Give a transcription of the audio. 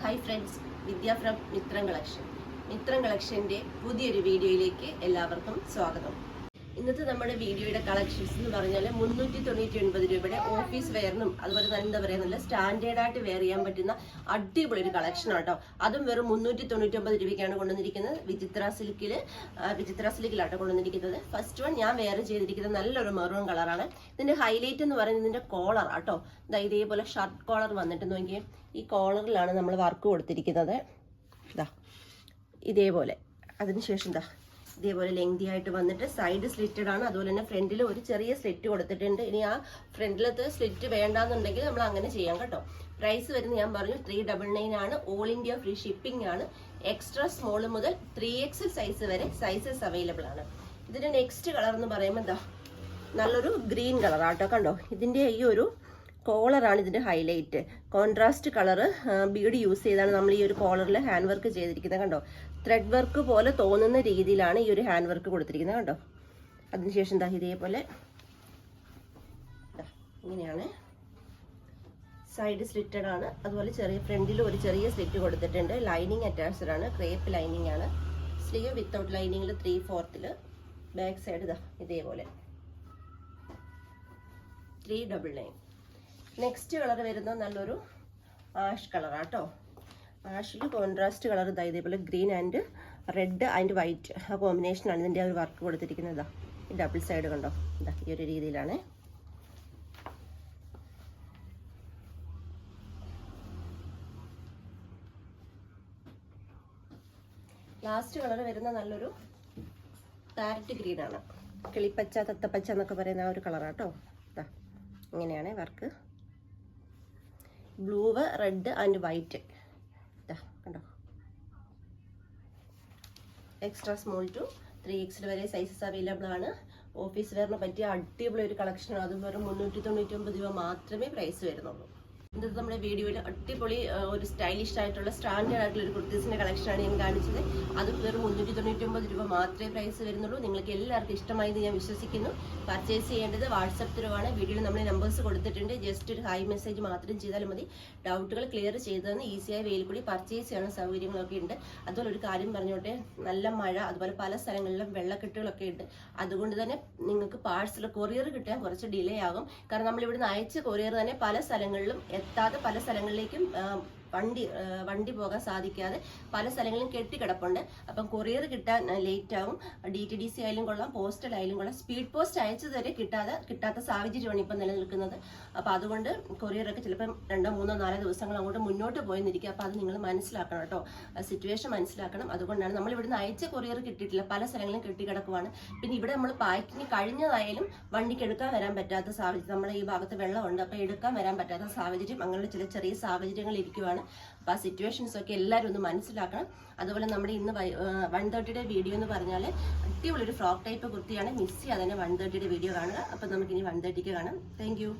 Hi friends, Vidya from Mithram collection. Mithram കളക്ഷൻ്റെ പുതിയൊരു വീഡിയോയിലേക്ക് എല്ലാവർക്കും സ്വാഗതം. ഇന്നത്തെ നമ്മുടെ വീഡിയോയുടെ കളക്ഷൻസ് എന്ന് പറഞ്ഞാൽ 399 രൂപയുടെ ഓഫീസ് വെയറിനും അതുപോലെ തന്നെ എന്താ പറയുക, നല്ല സ്റ്റാൻഡേർഡായിട്ട് വെയർ ചെയ്യാൻ പറ്റുന്ന അടിപൊളി ഒരു കളക്ഷൻ ആട്ടോ. അതും വെറും 399 രൂപയ്ക്കാണ് കൊണ്ടുവന്നിരിക്കുന്നത്. വിചിത്ര സിൽക്കിലാട്ടോ കൊണ്ടുവന്നിരിക്കുന്നത്. ഫസ്റ്റ് വൺ ഞാൻ വെയർ ചെയ്തിരിക്കുന്നത് നല്ലൊരു മെറൂൺ കളറാണ്. ഇതിന്റെ ഹൈലൈറ്റ് എന്ന് പറയുന്നത് ഇതിന്റെ കോളർ ആട്ടോ. ഇതേപോലെ ഷർട്ട് കോളർ വന്നിട്ട് നോക്കിയേ, ഈ കോളറിലാണ് നമ്മൾ വർക്ക് കൊടുത്തിരിക്കുന്നത്. ഇതേപോലെ അതിനുശേഷം ഇതേപോലെ ലെങ്തി ആയിട്ട് വന്നിട്ട് സൈഡ് സ്ലിറ്റഡ് ആണ്. അതുപോലെ തന്നെ ഫ്രണ്ടിൽ ഒരു ചെറിയ സ്ലിറ്റ് കൊടുത്തിട്ടുണ്ട്. ഇനി ആ ഫ്രണ്ടിലത്തെ സ്ലിറ്റ് വേണ്ടാന്നുണ്ടെങ്കിൽ നമ്മൾ അങ്ങനെ ചെയ്യാം കേട്ടോ. പ്രൈസ് വരുന്നത് ഞാൻ പറഞ്ഞു 399 ആണ്. ഓൾ ഇന്ത്യ ഫ്രീ ഷിപ്പിംഗ് ആണ്. എക്സ്ട്രാ സ്മോൾ മുതൽ 3XL സൈസ് വരെ സൈസസ് അവൈലബിൾ ആണ്. ഇതിന്റെ നെക്സ്റ്റ് കളർ എന്ന് പറയുമ്പോൾ നല്ലൊരു ഗ്രീൻ കളർ ആട്ടോ. കണ്ടോ, ഇതിന്റെ ഈ ഒരു കോളറാണ് ഇതിന്റെ highlight. Contrast colour Bede use ചെയ്താണ് നമ്മൾ ഈ ഒരു കോളറിൽ ഹാൻഡ് വർക്ക് ചെയ്തിരിക്കുന്നത്. കണ്ടോ, ത്രെഡ് വർക്ക് പോലെ തോന്നുന്ന രീതിയിലാണ് ഈ ഒരു ഹാൻഡ് വർക്ക് കൊടുത്തിരിക്കുന്നത്. കണ്ടോ, അതിനുശേഷം ഇതേപോലെ ഇങ്ങനെയാണ്. സൈഡ് സ്ലിറ്റഡ് ആണ്. അതുപോലെ ഫ്രണ്ടിൽ ഒരു ചെറിയ സ്ലിറ്റ് കൊടുത്തിട്ടുണ്ട്. ലൈനിങ് അറ്റാച്ച്ഡ് ആണ്. ക്രേപ്പ് ലൈനിങ് ആണ്. സ്ലീവ് വിത്തൗട്ട് ലൈനിങ്ങിൽ 3/4. ബാക്ക് സൈഡ് ഇതേപോലെ 399. നെക്സ്റ്റ് കളർ വരുന്നത് നല്ലൊരു ആഷ് കളറാട്ടോ. ആഷിൽ കോൺട്രാസ്റ്റ് കളർ ഇതേപോലെ green and red and white ആ കോമ്പിനേഷനാണ് ഇതിൻ്റെ ഒരു വർക്ക് കൊടുത്തിരിക്കുന്നത്. ഈ ഡബിൾ സൈഡ് കണ്ടോ, ഈ ഒരു രീതിയിലാണ്. ലാസ്റ്റ് കളർ വരുന്ന നല്ലൊരു പാരറ്റ് ഗ്രീൻ ആണ്. കിളിപ്പച്ച, തത്തപ്പച്ച എന്നൊക്കെ പറയുന്ന ആ ഒരു കളറാട്ടോ. ഇങ്ങനെയാണ് work. Blue, red and white. കണ്ടോ, എക്സ്ട്രാ സ്മോൾ ടു 3XL വരെ സൈസസ് അവൈലബിൾ ആണ്. ഓഫീസ് വെയറിന് പറ്റിയ അടിപൊളി ഒരു കളക്ഷനാണ്. അതും വെറും 399 രൂപ മാത്രമേ പ്രൈസ് വരുന്നുള്ളൂ. ഇന്നത്തെ നമ്മുടെ വീഡിയോയിൽ അടിപൊളി ഒരു സ്റ്റൈലിഷ് ആയിട്ടുള്ള സ്റ്റാൻഡേർഡ് ആയിട്ടുള്ള ഒരു കുർത്തീസിന്റെ കളക്ഷനാണ് ഞാൻ കാണിച്ചത്. അത് വെറും 399 രൂപ മാത്രമേ പ്രൈസ് വരുന്നുള്ളൂ. നിങ്ങൾക്ക് എല്ലാവർക്കും ഇഷ്ടമായെന്ന് ഞാൻ വിശ്വസിക്കുന്നു. പർച്ചേസ് ചെയ്യേണ്ടത് വാട്സപ്പ് ത്രൂ ആണ്. വീഡിയോയിൽ നമ്മൾ നമ്പേഴ്സ് കൊടുത്തിട്ടുണ്ട്. ജസ്റ്റ് ഒരു ഹായ് മെസ്സേജ് മാത്രം ചെയ്താലും മതി. ഡൗട്ടുകൾ ക്ലിയർ ചെയ്തതെന്ന് ഈസിയായി വെയിൽ കൂടി പർച്ചേസ് ചെയ്യാനുള്ള സൗകര്യങ്ങളൊക്കെ ഉണ്ട്. അതുപോലെ ഒരു കാര്യം പറഞ്ഞോട്ടെ, നല്ല മഴ, അതുപോലെ പല സ്ഥലങ്ങളിലും വെള്ളക്കെട്ടുകളൊക്കെ ഉണ്ട്. അതുകൊണ്ട് തന്നെ നിങ്ങൾക്ക് പാഴ്സൽ കൊറിയർ കിട്ടാൻ കുറച്ച് ഡിലേ ആകും. കാരണം നമ്മൾ ഇവിടുന്ന് അയച്ച കൊറിയർ തന്നെ പല സ്ഥലങ്ങളിലും എത്താതെ പല സ്ഥലങ്ങളിലേക്കും വണ്ടി പോകാൻ സാധിക്കാതെ പല സ്ഥലങ്ങളിലും കെട്ടിക്കിടപ്പുണ്ട്. അപ്പം കൊറിയർ കിട്ടാൻ ലേറ്റ് ആവും. DTDC ആയാലും കൊള്ളാം, പോസ്റ്റൽ ആയാലും കൊള്ളാം. സ്പീഡ് പോസ്റ്റ് അയച്ചത് വരെ കിട്ടാത്ത സാഹചര്യമാണ് ഇപ്പം നിലനിൽക്കുന്നത്. അപ്പം അതുകൊണ്ട് കൊറിയറൊക്കെ ചിലപ്പം 2, 3, 4 ദിവസങ്ങൾ അങ്ങോട്ട് മുന്നോട്ട് പോയെന്നിരിക്കും. അപ്പം അത് നിങ്ങൾ മനസ്സിലാക്കണം കേട്ടോ, സിറ്റുവേഷൻ മനസ്സിലാക്കണം. അതുകൊണ്ടാണ് നമ്മൾ ഇവിടുന്ന് അയച്ച കൊറിയർ കിട്ടിയിട്ടില്ല, പല സ്ഥലങ്ങളിലും കെട്ടിക്കിടക്കുവാണ്. പിന്നെ ഇവിടെ നമ്മൾ പാക്കിങ് കഴിഞ്ഞതായാലും വണ്ടിക്ക് എടുക്കാൻ വരാൻ പറ്റാത്ത സാഹചര്യം, നമ്മുടെ ഈ ഭാഗത്ത് വെള്ളമുണ്ട്, അപ്പം എടുക്കാൻ വരാൻ പറ്റാത്ത സാഹചര്യം, അങ്ങനെയുള്ള ചെറിയ സാഹചര്യങ്ങൾ ഇരിക്കുവാണ്. അപ്പോൾ ആ സിറ്റുവേഷൻസ് ഒക്കെ എല്ലാവരും ഒന്ന് മനസ്സിലാക്കണം. അതുപോലെ നമ്മുടെ ഇന്ന് 130 വീഡിയോ എന്ന് പറഞ്ഞാൽ അടിപൊളി ഒരു ഫ്രോക്ക് ടൈപ്പ് കുർത്തിയാണ്. മിസ് ചെയ്യാതെ തന്നെ 130 വീഡിയോ കാണുക. അപ്പോൾ നമുക്കിനി 130 കാണാം. Thank you.